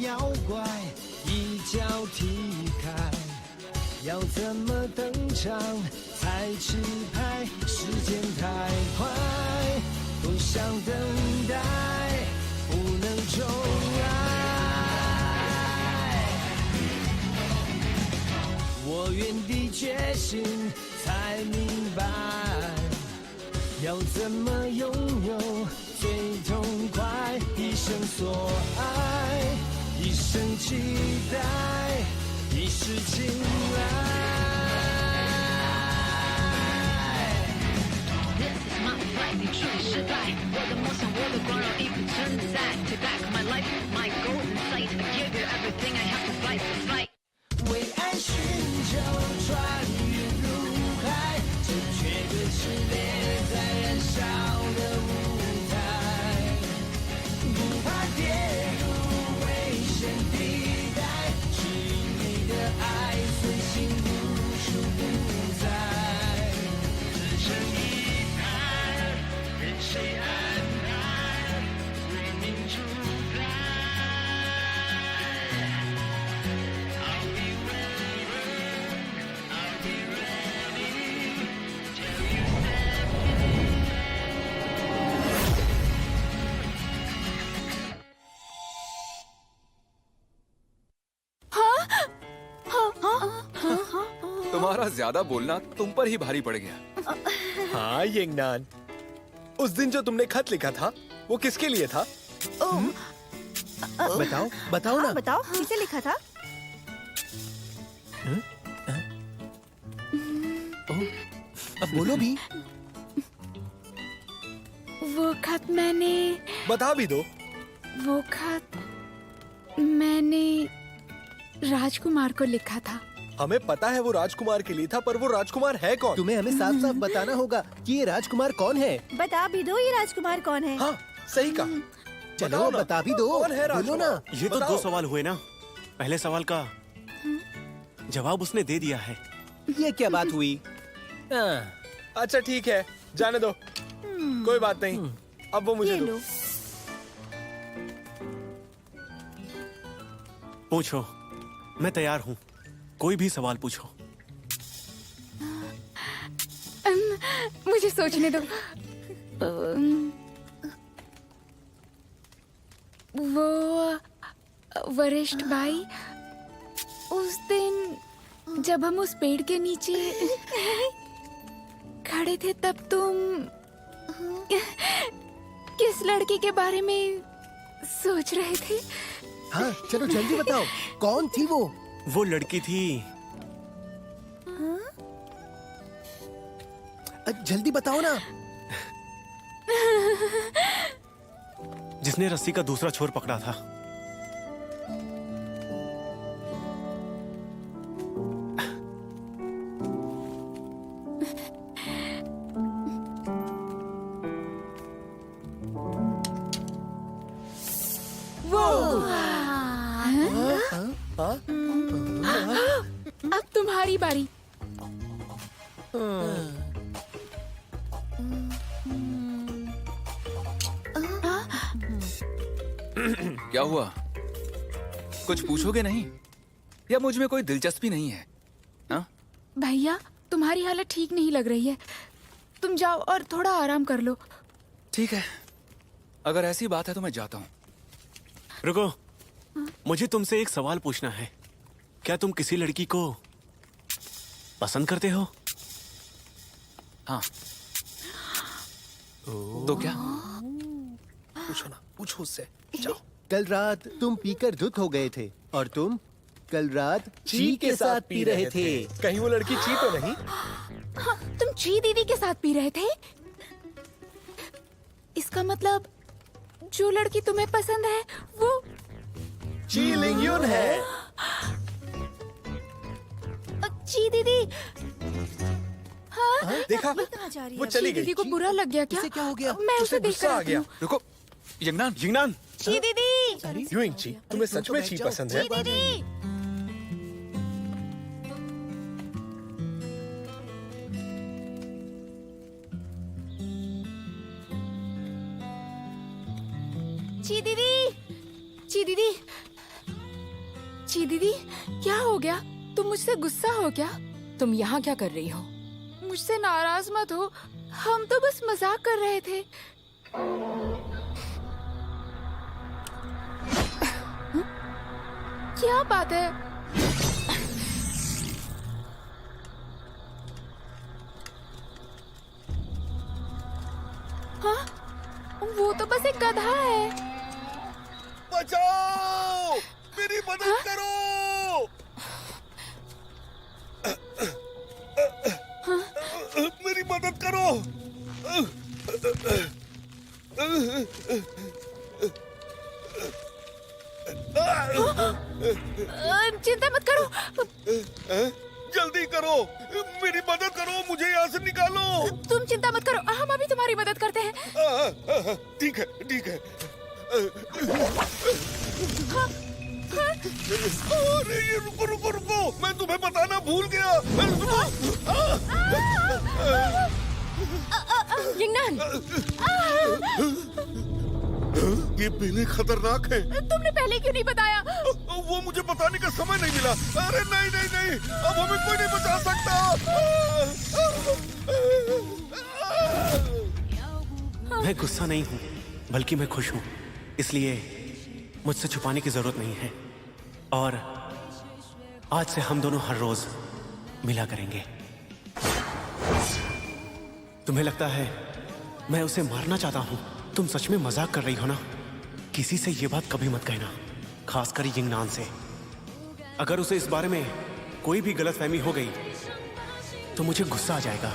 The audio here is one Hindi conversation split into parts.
妖怪一脚踢开，要怎么登场才吃牌？时间太快，不想等待，不能重来。我原地觉醒，才明白，要怎么拥有最痛快？一生所爱，一生期待，一世青睐。This is my life， 你处理失败，我的梦想，我的光荣已不存在。Take back my life, my goals in sight. I give you everything, I have to fight for fight. 为爱寻求穿越入海，正确的炽烈在燃烧的舞台，不怕跌入危险地带，指引你的爱随心无处不在。自成一派，任谁安排，为民主宰。तुम्हारा ज्यादा बोलना तुम पर ही भारी पड़ गया। हाँ यंगनान, उस दिन जो तुमने खत लिखा था वो किसके लिए था? बताओ बताओ ना। बताओ किसे लिखा था? अब बोलो भी। वो खत मैंने बता भी दो। वो खत मैंने राजकुमार को लिखा था। हमें पता है वो राजकुमार के लिए था, पर वो राजकुमार है कौन? तुम्हें हमें साफ साफ बताना होगा कि ये राजकुमार कौन है। बता भी दो ये राजकुमार कौन है। हाँ सही कहा। चलो बताओ ना, बता भी दो। कौन है बोलो ना। राजकुमार? ये तो बताओ। 2 सवाल हुए ना। पहले सवाल का जवाब उसने दे दिया है। ये क्या बात हुई? अच्छा ठीक है, जाने दो, कोई बात नहीं। अब वो मुझे ये दो। लो। पूछो, मैं तैयार हूँ। कोई भी सवाल पूछो। मुझे सोचने दो। वो वरिष्ठ भाई, उस दिन जब हम उस पेड़ के नीचे खड़े थे तब तुम किस लड़की के बारे में सोच रहे थे? हाँ चलो जल्दी बताओ, कौन थी वो? वो लड़की थी। जल्दी बताओ ना। जिसने रस्सी का दूसरा छोर पकड़ा था। अब तुम्हारी बारी। क्या हुआ? कुछ पूछोगे नहीं या मुझ में कोई दिलचस्पी नहीं है? हाँ? भैया तुम्हारी हालत ठीक नहीं लग रही है, तुम जाओ और थोड़ा आराम कर लो। ठीक है, अगर ऐसी बात है तो मैं जाता हूँ। रुको, मुझे तुमसे एक सवाल पूछना है। क्या तुम किसी लड़की को पसंद करते हो? हाँ। तो क्या? पूछो ना, पूछो उससे। जाओ। कल रात तुम पीकर धुत हो गए थे और तुम कल रात ची के साथ पी रहे थे। कहीं वो लड़की ची तो नहीं? हाँ, तुम ची दीदी के साथ पी रहे थे? इसका मतलब जो लड़की तुम्हें पसंद है वो ची लिंगयुन है। ची दीदी। हाँ, देखा, वो चली गई। दीदी को बुरा लग गया क्या? इसे क्या हो गया? मैं उसे देख गुस्सा आ गया। रुको, यंगनान। यंगनान, ची दीदी। यूइंग ची, तुम्हें सच में ची पसंद है? ची दीदी। ची दीदी। ची दीदी। ची दीदी, क्या हो गया? तुम मुझसे गुस्सा हो क्या? तुम यहाँ क्या कर रही हो? मुझसे नाराज मत हो, हम तो बस मजाक कर रहे थे। क्या बात है? हाँ, वो तो बस एक गधा है। बचाओ! मेरी मदद करो! मेरी मदद करो! चिंता मत करो। जल्दी करो! मेरी मदद करो! मुझे यहाँ से निकालो! तुम चिंता मत करो, हम अभी तुम्हारी मदद करते हैं। ठीक है, ठीक है। अरे ये रुको रुको रुको! मैं तुम्हें बताना भूल गया। यिंगनान, ये बेलें खतरनाक हैं। तुमने पहले क्यों नहीं बताया? वो मुझे बताने का समय नहीं मिला। अरे नहीं नहीं नहीं, अब हमें कोई नहीं बचा सकता। मैं गुस्सा नहीं हूँ, बल्कि मैं खुश हूँ। इसलिए मुझसे छुपाने की जरूरत नहीं है। और आज से हम दोनों हर रोज मिला करेंगे। तुम्हें लगता है मैं उसे मारना चाहता हूँ? तुम सच में मजाक कर रही हो ना? किसी से ये बात कभी मत कहना, खासकर यिंगनान से। अगर उसे इस बारे में कोई भी गलतफहमी हो गई तो मुझे गुस्सा आ जाएगा।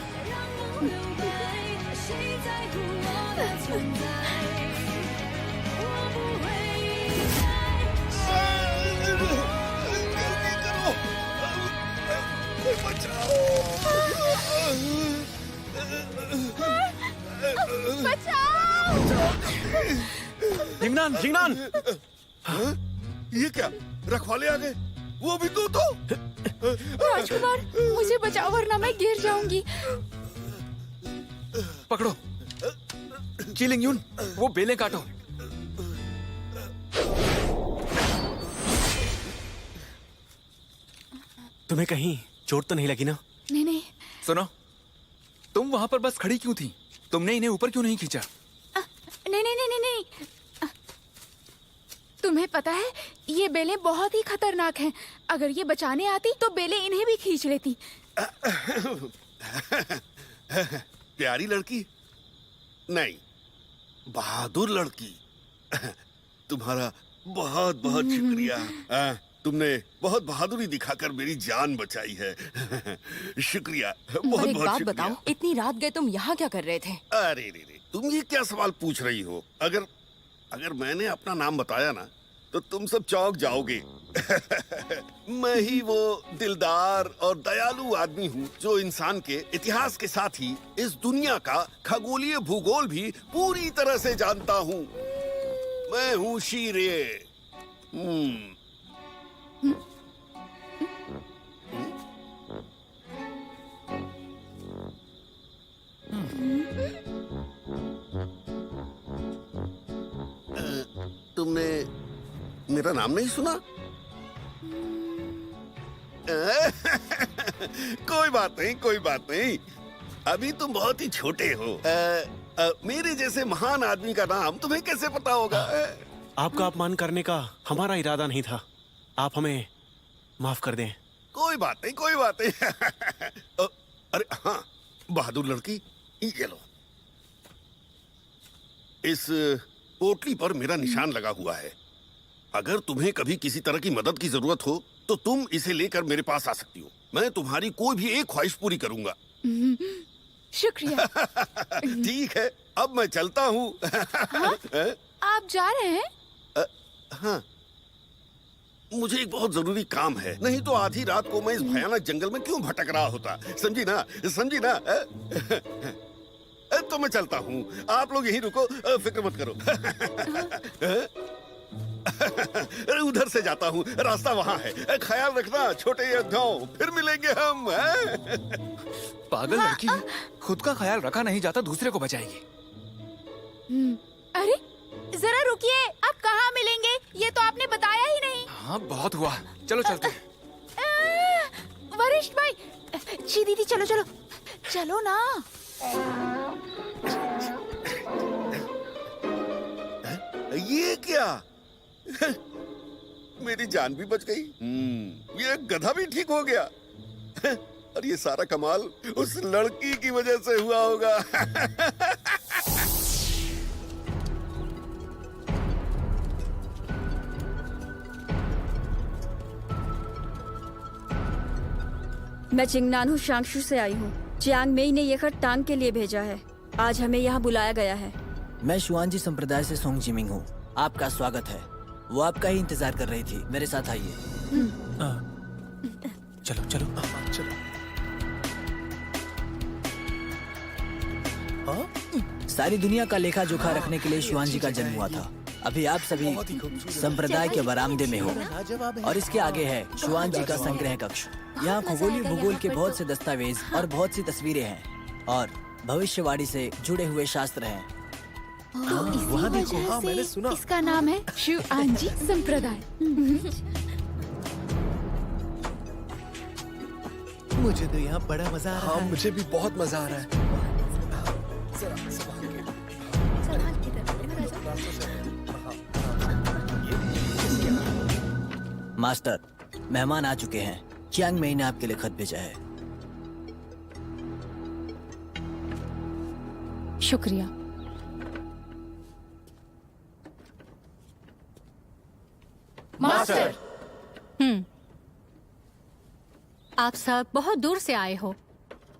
यिंगनान, यिंगनान! ये क्या? रखवाले आ गए? वो भी तू तो? राजकुमार, मुझे बचाओ वरना मैं गिर जाऊंगी। पकड़ो चीलिंग यून, वो बेलें काटो। तुम्हें कहीं चोट तो नहीं लगी ना? नहीं नहीं। सुनो, तुम वहां पर बस खड़ी क्यों थी? तुमने इन्हें ऊपर क्यों नहीं खींचा? नहीं नहीं नहीं नहीं नहीं। तुम्हें पता है ये बेलें बहुत ही खतरनाक हैं। अगर ये बचाने आती तो बेलें इन्हें भी खींच लेती। प्यारी लड़की नहीं, बहादुर लड़की। तुम्हारा बहुत बहुत शुक्रिया। तुमने बहुत बहादुरी दिखाकर मेरी जान बचाई है। शुक्रिया, बहुत पर एक बहुत बात शुक्रिया। बताओ, इतनी रात गए तुम यहाँ क्या कर रहे थे? अरे रे, तुम ये क्या सवाल पूछ रही हो? अगर मैंने अपना नाम बताया ना तो तुम सब चौंक जाओगे। मैं ही वो दिलदार और दयालु आदमी हूँ जो इंसान के इतिहास के साथ ही इस दुनिया का खगोलीय भूगोल भी पूरी तरह से जानता हूँ। मैं हूँ शीरे। तुमने मेरा नाम नहीं सुना? कोई बात नहीं, कोई बात नहीं। अभी तुम बहुत ही छोटे हो। मेरे जैसे महान आदमी का नाम तुम्हें कैसे पता होगा? आपका अपमान करने का हमारा इरादा नहीं था। आप हमें माफ कर दें। कोई बात नहीं, कोई बात नहीं। अरे हाँ, बहादुर लड़की, ये लो। इस पोटली पर मेरा निशान लगा हुआ है। अगर तुम्हें कभी किसी तरह की मदद की जरूरत हो तो तुम इसे लेकर मेरे पास आ सकती हो। मैं तुम्हारी कोई भी एक ख्वाहिश पूरी करूंगा। शुक्रिया। ठीक है, अब मैं चलता हूँ। आप जा रहे हैं? हाँ, मुझे एक बहुत जरूरी काम है। नहीं तो आधी रात को मैं इस भयानक जंगल में क्यों भटक रहा होता? समझी ना, समझी ना? तो मैं चलता हूँ, आप लोग यहीं रुको, फिक्र मत करो। अरे उधर से जाता हूँ, रास्ता वहाँ है। ख्याल रखना छोटे योद्धाओं, फिर मिलेंगे हम। पागल लड़की, खुद का ख्याल रखा नहीं जाता, दूसरे को बचाएगी। अरे जरा रुकिए, आप कहाँ मिलेंगे? ये तो आपने बताया ही नहीं। हाँ बहुत हुआ, चलो चलते हैं। वरिष्ठ भाई, जी दीदी चलो चलो चलो ना। ये क्या? मेरी जान भी बच गई। ये गधा भी ठीक हो गया। और ये सारा कमाल उस लड़की की वजह से हुआ होगा। मैं चिंगनानू शांगशु से आई हूँ। चियांग मेई ने ये खत टांग के लिए भेजा है। आज हमें यहाँ बुलाया गया है। मैं शुआनजी संप्रदाय से सोंग जिमिंग हूँ। आपका स्वागत है। वो आपका ही इंतजार कर रही थी। मेरे साथ आइए। चलो चलो चलो। सारी दुनिया का लेखा जोखा रखने के लिए शुआनजी का जन्म हुआ था। अभी आप सभी संप्रदाय के बरामदे में हो और इसके आगे है शुआनजी का संग्रह कक्ष। यहाँ खगोलीय भूगोल के बहुत से दस्तावेज और बहुत सी तस्वीरें हैं और भविष्यवाणी से जुड़े हुए शास्त्र हैं। वहाँ देखो, हाँ मैंने सुना। इसका नाम है शुआनजी संप्रदाय। मुझे तो यहाँ बड़ा मजा आ रहा है। हाँ मुझे भी बहुत मजा आ रहा है। मास्टर, मेहमान आ चुके हैं। चियांग मेई ने आपके लिए खत भेजा है। शुक्रिया। मास्टर। आप सब बहुत दूर से आए हो।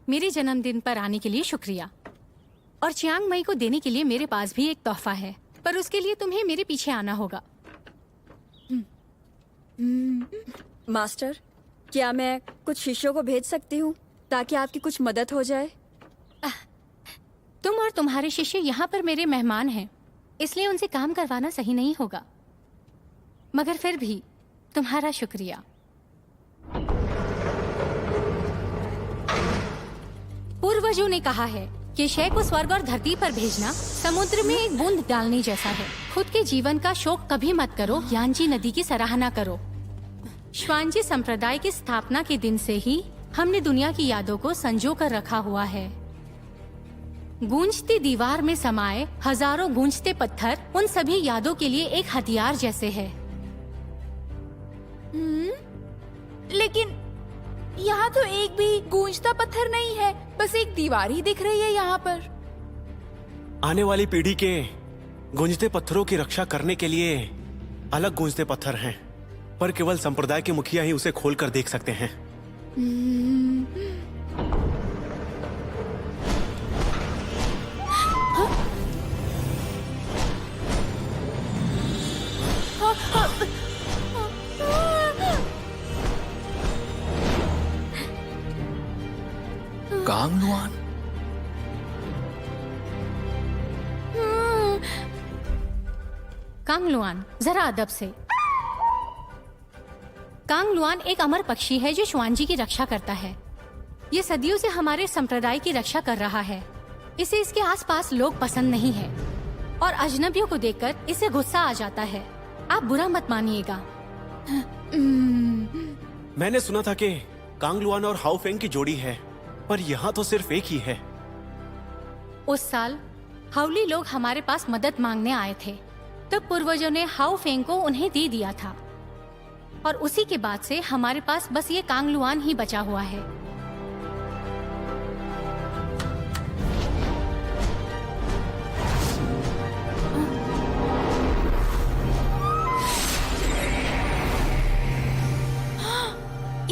मेरे जन्मदिन पर आने के लिए शुक्रिया। और चियांग मई को देने के लिए मेरे पास भी एक तोहफा है, पर उसके लिए तुम्हें मेरे पीछे आना होगा। मास्टर, क्या मैं कुछ शिष्यों को भेज सकती हूँ ताकि आपकी कुछ मदद हो जाए? तुम और तुम्हारे शिष्य यहाँ पर मेरे मेहमान हैं, इसलिए उनसे काम करवाना सही नहीं होगा। मगर फिर भी तुम्हारा शुक्रिया। पूर्वजों ने कहा है कि शय को स्वर्ग और धरती पर भेजना समुद्र में एक बूंद डालने जैसा है। खुद के जीवन का शोक कभी मत करो, यांजी नदी की सराहना करो। श्वानजी संप्रदाय की स्थापना के दिन से ही हमने दुनिया की यादों को संजो कर रखा हुआ है। गूंजती दीवार में समाये हजारों गूंजते पत्थर उन सभी यादों के लिए एक हथियार जैसे है। लेकिन यहाँ तो एक भी गूंजता पत्थर नहीं है, बस एक दीवार ही दिख रही है यहाँ पर। आने वाली पीढ़ी के गूंजते पत्थरों की रक्षा करने के लिए अलग गूंजते पत्थर हैं, पर केवल संप्रदाय के मुखिया ही उसे खोलकर देख सकते हैं। कांगलुआन। कांगलुआन, जरा अदब से। कांगलुआन एक अमर पक्षी है जो श्वानजी की रक्षा करता है। ये सदियों से हमारे संप्रदाय की रक्षा कर रहा है। इसे इसके आसपास लोग पसंद नहीं है और अजनबियों को देखकर इसे गुस्सा आ जाता है। आप बुरा मत मानिएगा। मैंने सुना था कि कांगलुआन और हाओफेंग की जोड़ी है, पर यहाँ तो सिर्फ एक ही है। उस साल हाउली लोग हमारे पास मदद मांगने आए थे, तब पूर्वजों ने हाओफेंग को उन्हें दे दिया था और उसी के बाद से हमारे पास बस ये कांगलुआन ही बचा हुआ है।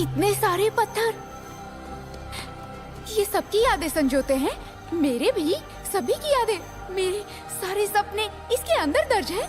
इतने सारे पत्थर, ये सबकी यादें संजोते हैं। मेरे भी, सभी की यादें, मेरे सारे सपने इसके अंदर दर्ज है।